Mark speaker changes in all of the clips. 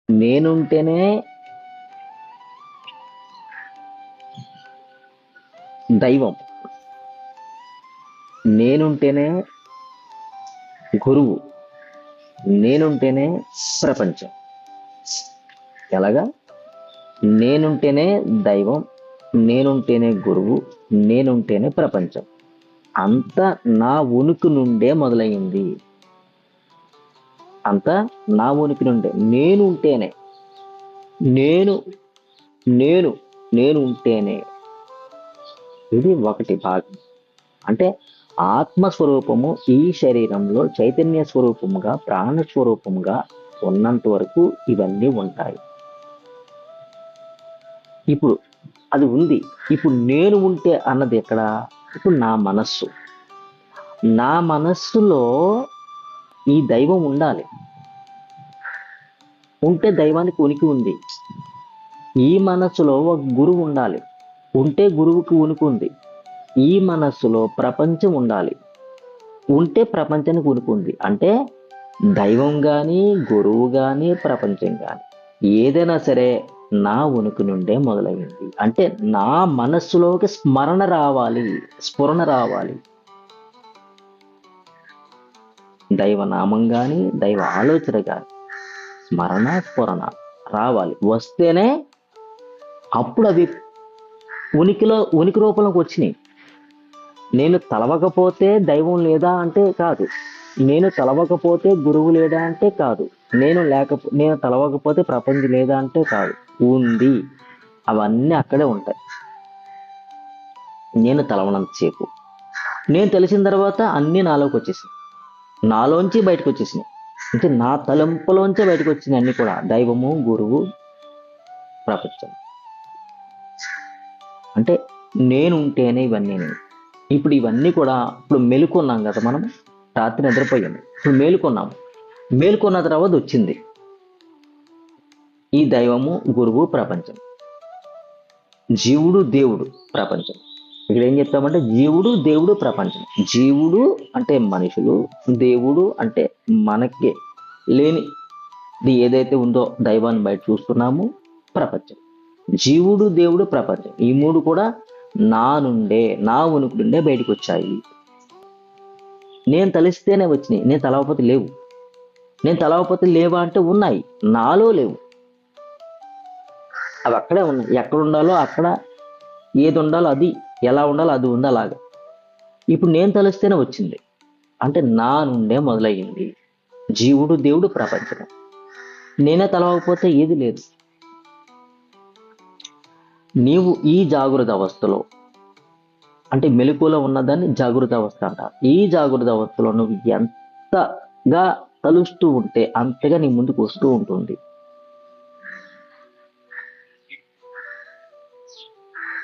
Speaker 1: నేనుంటేనే దైవం, నేనుంటేనే గురువు, నేనుంటేనే ప్రపంచం. ఎలాగా? నేనుంటేనే దైవం, నేనుంటేనే గురువు, నేనుంటేనే ప్రపంచం. అంతా నా ఉనికి నుండే మొదలైంది. అంతా నా ఉనికి నుండే. నేను ఉంటేనే, నేను నేను నేను ఉంటేనే. ఇది ఒకటి భాగం. అంటే ఆత్మస్వరూపము ఈ శరీరంలో చైతన్య స్వరూపముగా, ప్రాణ స్వరూపముగా ఉన్నంత వరకు ఇవన్నీ ఉంటాయి. ఇప్పుడు అది ఉంది. ఇప్పుడు నేను ఉంటే అన్నది ఎక్కడ? ఇప్పుడు నా మనస్సు. నా మనస్సులో ఈ దైవం ఉండాలి. ఉంటే దైవానికి ఉనికి ఉంది. ఈ మనస్సులో ఒక గురువు ఉండాలి. ఉంటే గురువుకి ఉనికి ఉంది. ఈ మనస్సులో ప్రపంచం ఉండాలి. ఉంటే ప్రపంచానికి ఉనికి ఉంది. అంటే దైవం కానీ, గురువు కానీ, ప్రపంచం కానీ ఏదైనా సరే నా ఉనికి నుండే మొదలైంది. అంటే నా మనస్సులోకి స్మరణ రావాలి, స్ఫురణ రావాలి. దైవ నామం కానీ, దైవ ఆలోచన కానీ స్మరణ, స్ఫురణ రావాలి. వస్తేనే అప్పుడు అవి ఉనికి రూపంలోకి వచ్చినాయి. నేను తలవకపోతే దైవం లేదా అంటే కాదు. నేను తలవకపోతే గురువు లేదా అంటే కాదు. నేను తలవకపోతే ప్రపంచం లేదా అంటే కాదు. ఉంది. అవన్నీ అక్కడే ఉంటాయి. నేను తలవనంతసేపు. నేను తెలిసిన తర్వాత అన్నీ నాలోకి వచ్చేసినాయి. నాలోంచి బయటకు వచ్చేసినాయి. అంటే నా తలంపులోంచే బయటకు వచ్చినాయి అన్ని కూడా. దైవము, గురువు, ప్రపంచం. అంటే నేను ఉంటేనే ఇవన్నీ. ఇప్పుడు ఇవన్నీ కూడా ఇప్పుడు మేలుకున్నాం కదా, మనం రాత్రి నిద్రపోయాము, ఇప్పుడు మేలుకున్న తర్వాత వచ్చింది ఈ దైవము, గురువు, ప్రపంచం. జీవుడు, దేవుడు, ప్రపంచం. ఇక్కడ ఏం చెప్తామంటే జీవుడు, దేవుడు, ప్రపంచం. జీవుడు అంటే మనుషులు, దేవుడు అంటే మనకి లేనిది ఏదైతే ఉందో దైవాన్ని బయట చూస్తున్నాము, ప్రపంచం. జీవుడు, దేవుడు, ప్రపంచం ఈ మూడు కూడా నా నుండే, నా ఉనికి నుండే బయటకు వచ్చాయి. నేను తలిస్తేనే వచ్చినాయి. నేను తలవకపోతే లేవు. నేను తలవకపోతే లేవా అంటే ఉన్నాయి, నాలో లేవు. అవి అక్కడే ఉన్నాయి. ఎక్కడ ఉండాలో అక్కడ, ఏది ఉండాలో అది, ఎలా ఉండాలో అది ఉంది అలాగా. ఇప్పుడు నేను తలిస్తేనే వచ్చింది. అంటే నా నుండే మొదలయ్యింది జీవుడు, దేవుడు, ప్రపంచం. నేనే తలవకపోతే ఏది లేదు. నీవు ఈ జాగృత అవస్థలో, అంటే మెలకువలో ఉన్నదాన్ని జాగృత అవస్థ అంటారు. ఈ జాగృత అవస్థలో నువ్వు ఎంతగా తలుస్తూ ఉంటే అంతగా నీ ముందుకు వస్తూ ఉంటుంది.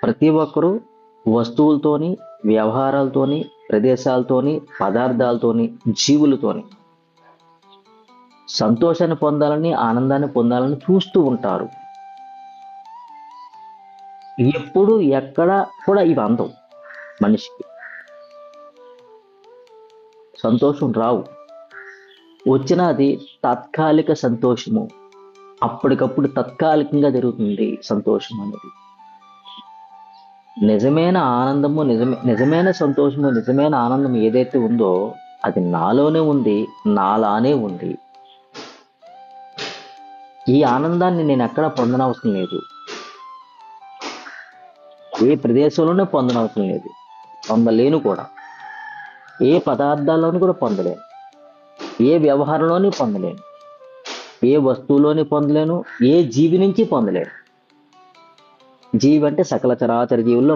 Speaker 1: ప్రతి ఒక్కరూ వస్తువులతోని, వ్యవహారాలతోని, ప్రదేశాలతోని, పదార్థాలతోని, జీవులతోని సంతోషాన్ని పొందాలని, ఆనందాన్ని పొందాలని చూస్తూ ఉంటారు. ఎప్పుడు ఎక్కడ కూడా ఇవి అందం. మనిషికి సంతోషం రావు. వచ్చినా అది తాత్కాలిక సంతోషము. అప్పటికప్పుడు తాత్కాలికంగా జరుగుతుంది సంతోషం అనేది. నిజమైన ఆనందము, నిజమైన సంతోషము, నిజమైన ఆనందం ఏదైతే ఉందో అది నాలోనే ఉంది, నాలానే ఉంది. ఈ ఆనందాన్ని నేను ఎక్కడ పొందనవసరం లేదు. ఏ ప్రదేశంలోనే పొందనవసరం లేదు. పొందలేను కూడా. ఏ పదార్థాల్లోనూ కూడా పొందలేను. ఏ వ్యవహారంలోని పొందలేను. ఏ వస్తువులోని పొందలేను. ఏ జీవి నుంచి పొందలేను. జీవి అంటే సకల చరాచర జీవుల్లో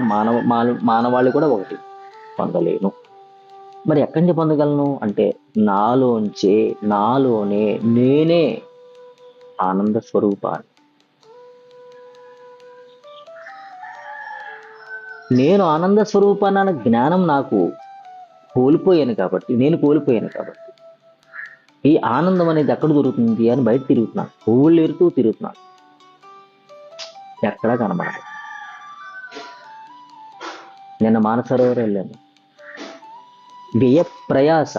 Speaker 1: మానవాళి కూడా ఒకటి. పొందలేను. మరి ఎక్కడి నుంచి పొందగలను అంటే నాలోనే నేనే ఆనంద స్వరూపాన్ని. నేను ఆనంద స్వరూపాన్ని అన్న జ్ఞానం నాకు నేను కోల్పోయాను కాబట్టి ఈ ఆనందం అనేది ఎక్కడ దొరుకుతుంది అని బయట తిరుగుతున్నాను. పువ్వులు ఎరుతూ తిరుగుతున్నాను. ఎక్కడా కనబడదు. నిన్న మానసరోవర్ వెళ్ళాను. వ్యయ ప్రయాస,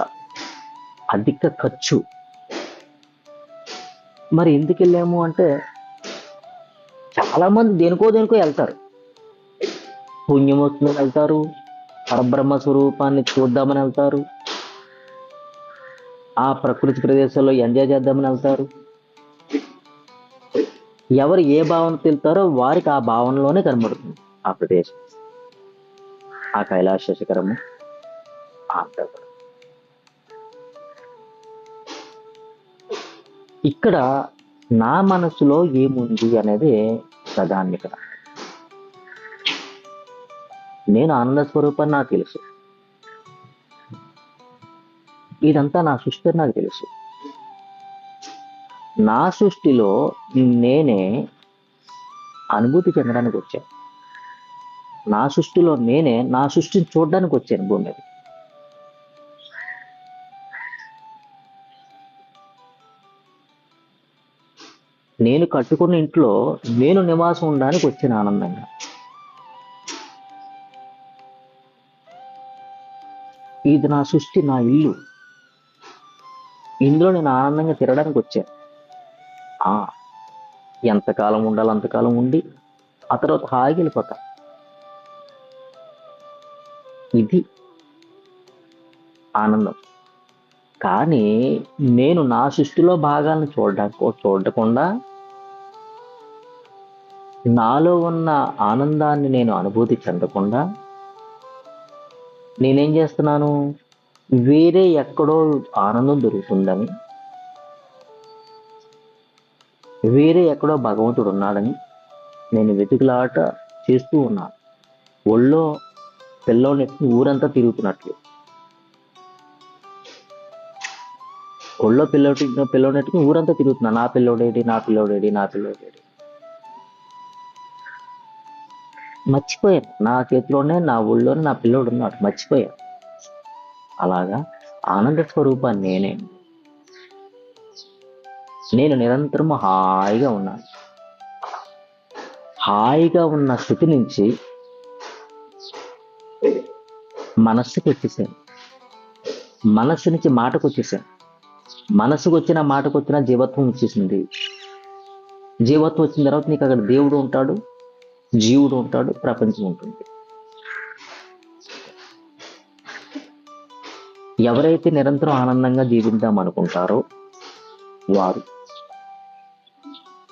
Speaker 1: అధిక ఖర్చు, మరి ఎందుకు వెళ్ళాము అంటే, చాలామంది దేనికో వెళ్తారు. పుణ్యం వస్తుందని వెళ్తారు, పరబ్రహ్మ స్వరూపాన్ని చూద్దామని వెళ్తారు, ఆ ప్రకృతి ప్రదేశాల్లో ఎంజాయ్ చేద్దామని వెళ్తారు. ఎవరు ఏ భావనతో వెళ్తారో వారికి ఆ భావనలోనే కనబడుతుంది ఆ ప్రదేశం, ఆ కైలాస శిఖరము, ఆ ప్రకృతి. ఇక్కడ నా మనసులో ఏముంది అనేది ప్రధాన్యత. నేను ఆనంద స్వరూపాన్ని నాకు తెలుసు, ఇదంతా నా సృష్టి అని నాకు తెలుసు. నా సృష్టిలో నేనే అనుభూతి చెందడానికి వచ్చాను. నా సృష్టిలో నేనే నా సృష్టిని చూడడానికి వచ్చాను భూమి మీద. నేను కట్టుకున్న ఇంట్లో నేను నివాసం ఉండడానికి వచ్చాను ఆనందంగా. ఇది నా సృష్టి, నా ఇల్లు. ఇందులో నేను ఆనందంగా తిరగడానికి వచ్చాను. ఎంతకాలం ఉండాలి అంతకాలం ఉండి ఆ తర్వాత హాయిగా వెళ్ళిపోతా. ఇది ఆనందం. కానీ నేను నా సృష్టిలో భాగాలను చూడకుండా నాలో ఉన్న ఆనందాన్ని నేను అనుభూతి చెందకుండా నేనేం చేస్తున్నాను, వేరే ఎక్కడో ఆనందం దొరుకుతుందని, వేరే ఎక్కడో భగవంతుడు ఉన్నాడని నేను వెతుకులాట చేస్తూ ఉన్నాను. ఒళ్ళో పిల్లోనెట్టుకుని ఊరంతా తిరుగుతున్నట్లు, ఒళ్ళో పిల్లోనెట్టుకుని ఊరంతా తిరుగుతున్నా. నా పిల్లోడేడి, నా పిల్లోడేడి, నా పిల్లోడేడి. మర్చిపోయాను, నా చేతిలోనే నా ఊళ్ళోనే నా పిల్లోడు ఉన్నాడు, మర్చిపోయాను. అలాగా ఆనంద స్వరూపాన్ని నేను నిరంతరం హాయిగా ఉన్నాను. హాయిగా ఉన్న స్థితి నుంచి మనస్సుకి వచ్చేసాను, మనస్సు నుంచి మాటకు వచ్చేసాను. మనసుకు వచ్చిన మాటకు వచ్చిన జీవత్వం వచ్చేసింది. జీవత్వం వచ్చిన తర్వాత నీకు అక్కడ దేవుడు ఉంటాడు, జీవుడు ఉంటాడు, ప్రపంచం ఉంటుంది. ఎవరైతే నిరంతరం ఆనందంగా జీవిద్దాం అనుకుంటారో వారు,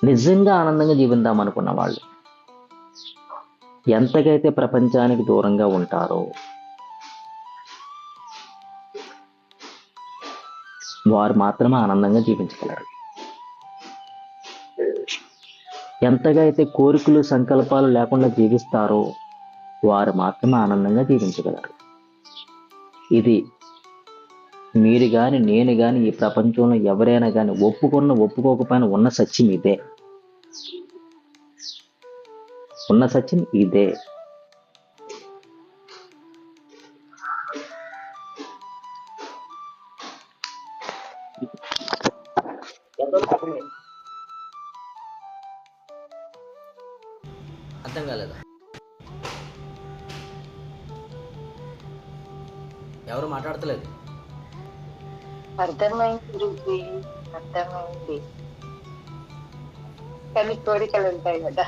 Speaker 1: నిజంగా ఆనందంగా జీవిద్దాం అనుకున్న వాళ్ళు ఎంతకైతే ప్రపంచానికి దూరంగా ఉంటారో వారు మాత్రమే ఆనందంగా జీవించగలరు. ఎంతగా అయితే కోరికలు సంకల్పాలు లేకుండా జీవిస్తారో వారు మాత్రమే ఆనందంగా జీవించగలరు. ఇది మీరు కానీ నేను కానీ ఈ ప్రపంచంలో ఎవరైనా కానీ ఒప్పుకోకపోయినా ఉన్న సత్యం ఇదే. ఉన్న సత్యం ఇదే.
Speaker 2: అర్థం కాలేదా? ఎవరు మాట్లాడతలేదు.
Speaker 3: అర్థమైంది, అర్థమైంది. కానీ కోరికలు ఉంటాయి కదా,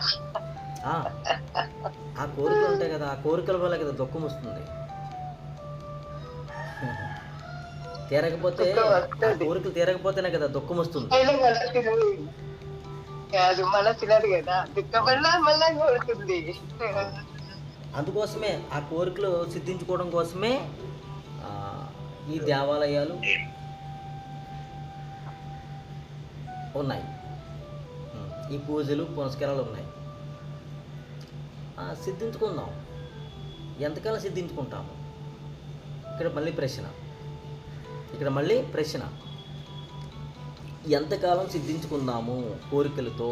Speaker 2: ఆ కోరికలు ఉంటాయి కదా, ఆ కోరికల వల్ల కదా దుఃఖం వస్తుంది. తీరకపోతే కోరికలు తీరకపోతేనే కదా దుఃఖం వస్తుంది.
Speaker 3: కాదు మనసులేదు కదా, దుఃఖం వల్ల మళ్ళా కోరుతుంది.
Speaker 2: అందుకోసమే ఆ కోరికలు సిద్ధించుకోవడం కోసమే ఈ దేవాలయాలు ఉన్నాయి, ఈ పూజలు పునస్కారాలు ఉన్నాయి. సిద్ధించుకుందాం. ఎంతకాలం సిద్ధించుకుంటాము? ఇక్కడ మళ్ళీ ప్రశ్న ఎంతకాలం సిద్ధించుకుందాము కోరికలతో?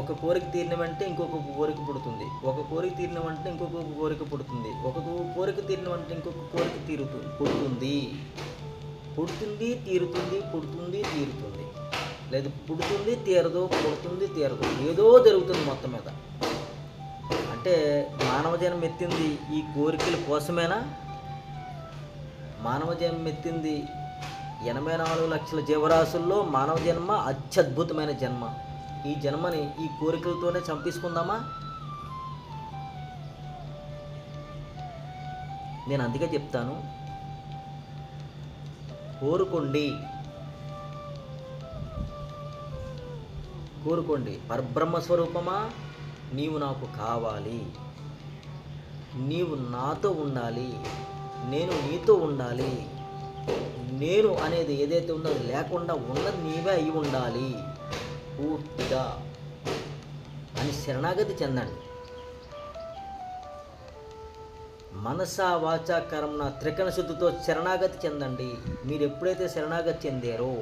Speaker 2: ఒక కోరిక తీరిన వెంటనే ఇంకొక కోరిక పుడుతుంది, ఒక కోరిక తీరిన వెంటనే ఇంకొక కోరిక పుడుతుంది, ఒక కోరిక తీరిన వెంటనే ఇంకొక కోరిక పుడుతుంది, తీరుతుంది. లేదు పుడుతుంది తీరదు, పుడుతుంది తీరదు, ఏదో జరుగుతుంది మొత్తం మీద. అంటే మానవ జన్మ ఎత్తింది ఈ కోరికల కోసమేనా? మానవ జన్మ ఎత్తింది 84 లక్షల జీవరాశుల్లో మానవ జన్మ అత్యద్భుతమైన జన్మ. ఈ జన్మని ఈ కోరికలతోనే చంపేసుకుందామా? నేను అందుకే చెప్తాను, కోరుకోండి పరబ్రహ్మ స్వరూపమా, నీవు నాకు కావాలి, నీవు నాతో ఉండాలి, నేను నీతో ఉండాలి, నేను అనేది ఏదైతే ఉందో అది లేకుండా ఉన్నది నీవే అయి ఉండాలి పూర్తిగా అని శరణాగతి చెందండి. మనసా వాచా కర్మణ త్రికరణ శుద్ధితో శరణాగతి చెందండి. మీరు ఎప్పుడైతే శరణాగతి చెందారో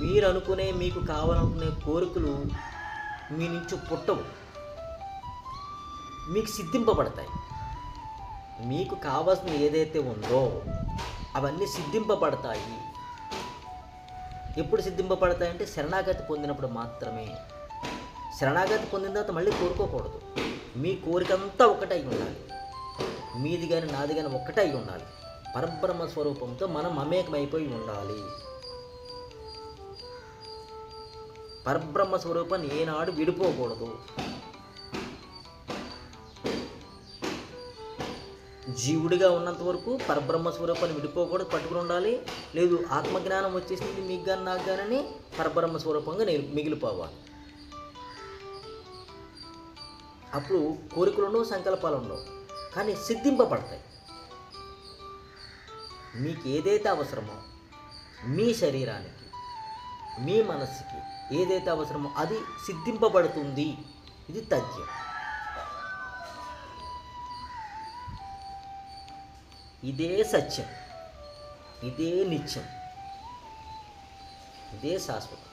Speaker 2: మీరు అనుకునే, మీకు కావాలనుకునే కోరికలు మీ నుంచి పుట్టవు, మీకు సిద్ధింపబడతాయి. మీకు కావాల్సిన ఏదైతే ఉందో అవన్నీ సిద్ధింపబడతాయి. ఎప్పుడు సిద్ధింపబడతాయంటే శరణాగతి పొందినప్పుడు మాత్రమే. శరణాగతి పొందిన తర్వాత మళ్ళీ కోరుకోకూడదు. మీ కోరికంతా ఒకటై ఉండాలి, మీది కానీ నాది కానీ ఒక్కటై ఉండాలి. పరబ్రహ్మ స్వరూపంతో మనం మమేకమైపోయి ఉండాలి. పరబ్రహ్మ స్వరూపాన్ని ఏనాడు విడిపోకూడదు. జీవుడిగా ఉన్నంత వరకు పరబ్రహ్మ స్వరూపాన్ని విడిపోకూడదు, పట్టుకుని ఉండాలి. లేదు ఆత్మజ్ఞానం వచ్చేసింది మీకు కానీ నాకు కానీ పరబ్రహ్మ స్వరూపంగా నేను మిగిలిపోవాలి. అప్పుడు కోరికలు ఉండవు, సంకల్పాలు ఉండవు, కానీ సిద్ధింపబడతాయి. మీకు ఏదైతే అవసరమో మీ శరీరానికి, మీ మనస్సుకి ఏదైతే అవసరమో అది సిద్ధింపబడుతుంది. ఇది తథ్యం. ఇదే సత్యం, ఇదే నిత్యం, ఇదే శాశ్వతం.